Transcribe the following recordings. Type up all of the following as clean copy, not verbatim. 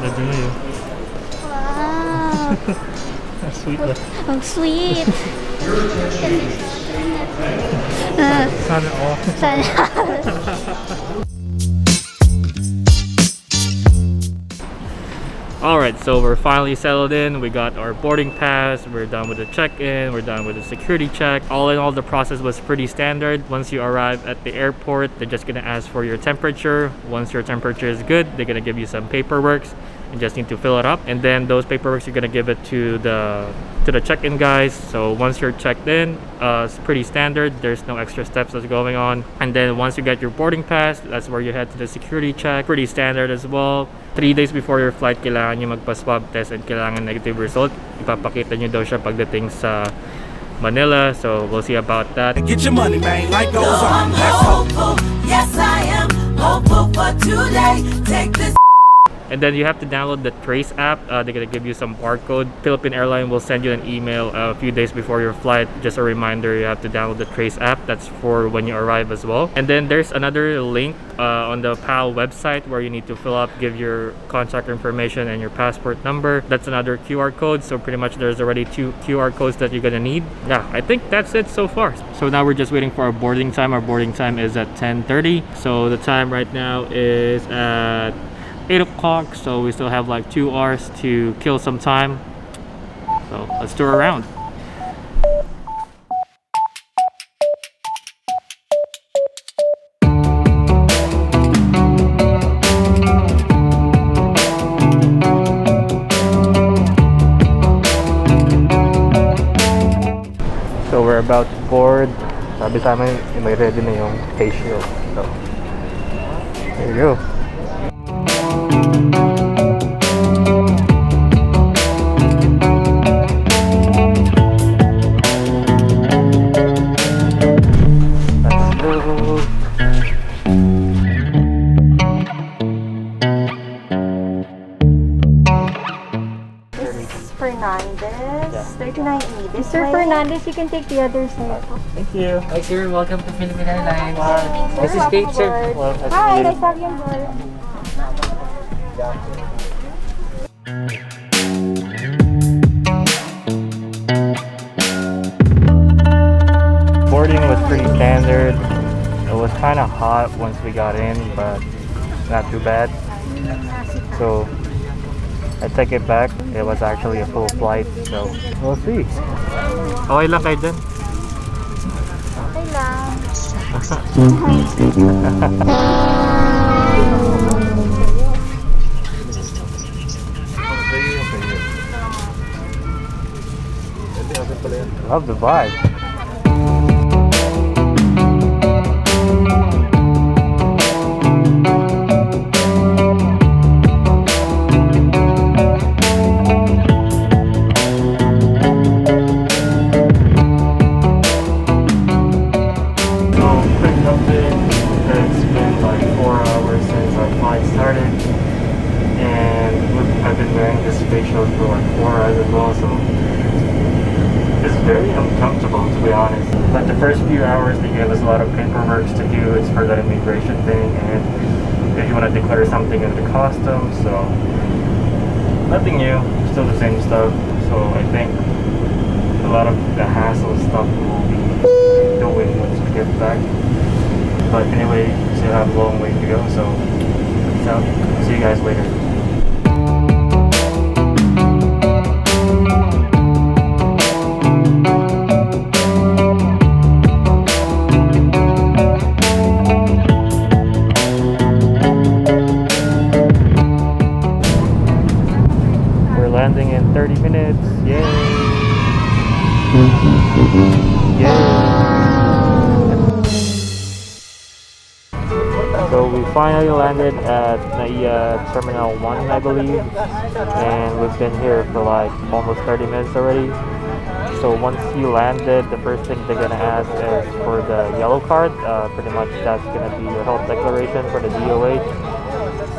Sabi na yun. Wow. Sweet lang. Ang sweet. Sana all. Sana. Alright, so we're finally settled in. We got our boarding pass. We're done with the check-in. We're done with the security check. All in all, the process was pretty standard. Once you arrive at the airport, they're just gonna ask for your temperature. Once your temperature is good, they're gonna give you some paperwork. You just need to fill it up, and then those paperwork you're gonna give it to the check-in guys. So once you're checked in, it's pretty standard. There's no extra steps that's going on. And then once you get your boarding pass, that's where you head to the security check. Pretty standard as well. 3 days before your flight, kailangan nyo magpa-swab test and kailangan negative result. Ipapakita nyo daw siya pagdating sa Manila. So we'll see about that. Get your money, man. Life goes on. Let's hope. Yes, I am hopeful for today. Take this. And then you have to download the Trace app. They're gonna give you some barcode. Philippine Airline will send you an email a few days before your flight. Just a reminder, you have to download the Trace app. That's for when you arrive as well. And then there's another link on the PAL website where you need to fill up, give your contact information and your passport number. That's another QR code. So pretty much there's already 2 QR codes that you're gonna need. Yeah, I think that's it so far. So now we're just waiting for our boarding time. Our boarding time is at 10:30. So the time right now is at 8 o'clock, so we still have like 2 hours to kill some time. So let's tour around. So we're about to board. Sabi sa amin, may ready na yung face shield. So there you go. Fernandez, 39E. Mr. Fernandez, you can take the other side. Thank you. Hi sir, welcome to Philippine Airlines. This is Kate sir. Well, Hi, nice to have you on board. boarding was pretty standard. It was kind of hot once we got in, but not too bad. So I take it back. It was actually a full flight, so we'll see. Okay lang kayo dyan? Okay lang. Love the vibe. For like 4 hours as well, so it's very uncomfortable to be honest. But the first few hours they gave us a lot of paperwork to do. It's for that immigration thing, and if you want to declare something in the customs, so nothing new, still the same stuff. So I think a lot of the hassle stuff will be doing once we get back. But anyway, we still have a long way to go, so peace out. See you guys later. Landing in 30 minutes. Yay! Yay! So we finally landed at Naiya Terminal 1, I believe, and we've been here for like almost 30 minutes already. So once you landed, the first thing they're gonna ask is for the yellow card. Pretty much that's gonna be your health declaration for the DOH.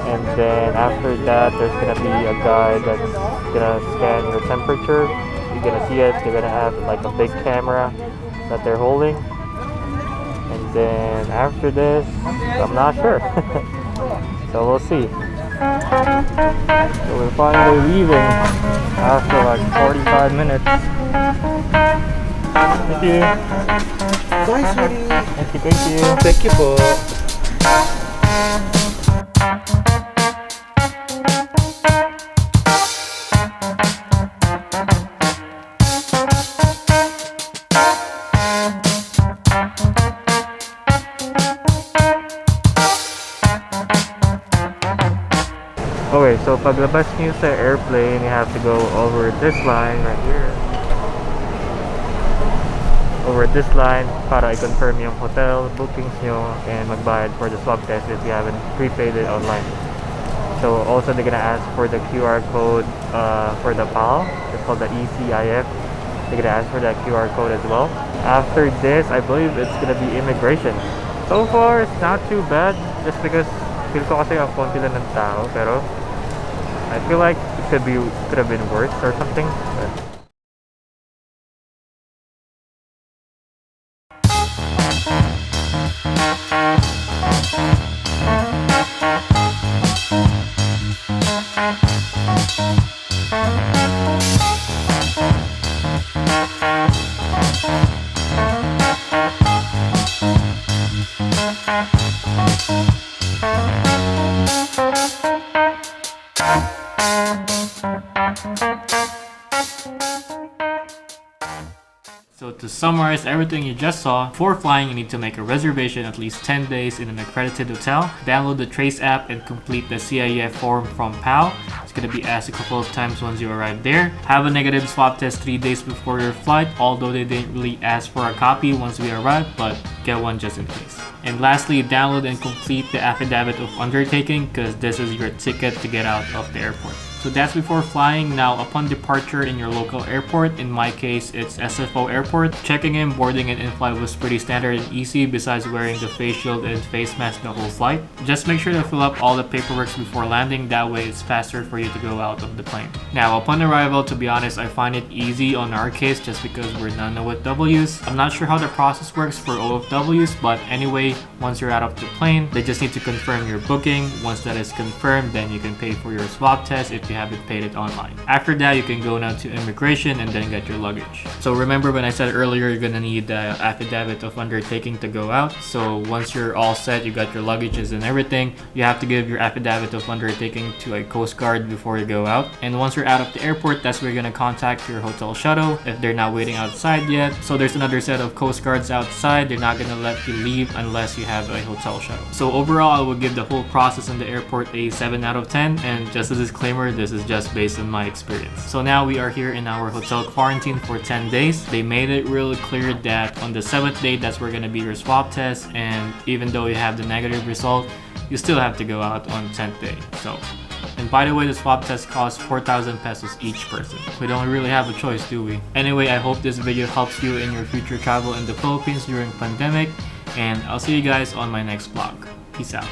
And then after that, there's gonna be a guy that's gonna scan your temperature. You're gonna see it. They're gonna have like a big camera that they're holding. And then after this, I'm not sure. So we'll see. So we're finally leaving after like 45 minutes. Thank you. Bye, sweetie. Thank you, thank you. Thank you po. Okay, so paglabas nyo sa airplane, you have to go over this line right here. Over this line para i-confirm yung hotel bookings nyo and magbayad for the swab test if you haven't prepaid it online. So also they're gonna ask for the QR code for the PAL. It's called the ECIF. They're gonna ask for that QR code as well. After this, I believe it's gonna be immigration. So far, it's not too bad just because feel ko kasi ang konti lang ng tao, pero I feel like it could have been worse or something. But so to summarize everything you just saw, before flying you need to make a reservation at least 10 days in an accredited hotel, download the Trace app and complete the CIF form from PAL. It's going to be asked a couple of times once you arrive there. Have a negative swab test 3 days before your flight, although they didn't really ask for a copy once we arrived, but get one just in case. And lastly, download and complete the affidavit of undertaking because this is your ticket to get out of the airport. So that's before flying. Now, upon departure in your local airport, in my case, it's SFO airport, checking in, boarding, and in-flight was pretty standard and easy besides wearing the face shield and face mask the whole flight. Just make sure to fill up all the paperwork before landing, that way it's faster for you to go out of the plane. Now, upon arrival, to be honest, I find it easy on our case just because we're non-OFWs. I'm not sure how the process works for OFWs, but anyway, once you're out of the plane, they just need to confirm your booking. Once that is confirmed, then you can pay for your swab test if you haven't paid it online. After that, you can go now to immigration and then get your luggage. So remember when I said earlier you're gonna need the affidavit of undertaking to go out. So once you're all set, you got your luggages and everything, you have to give your affidavit of undertaking to a Coast Guard before you go out. And once you're out of the airport, that's where you're gonna contact your hotel shuttle if they're not waiting outside yet. So there's another set of Coast Guards outside. They're not gonna let you leave unless you have a hotel shuttle. So overall, I would give the whole process in the airport a 7 out of 10. And just a disclaimer, this is just based on my experience. So now we are here in our hotel quarantine for 10 days. They made it really clear that on the 7th day, that's where gonna be your swab test. And even though you have the negative result, you still have to go out on 10th day. So, and by the way, the swab test costs 4,000 pesos each person. We don't really have a choice, do we? Anyway, I hope this video helps you in your future travel in the Philippines during pandemic. And I'll see you guys on my next vlog. Peace out.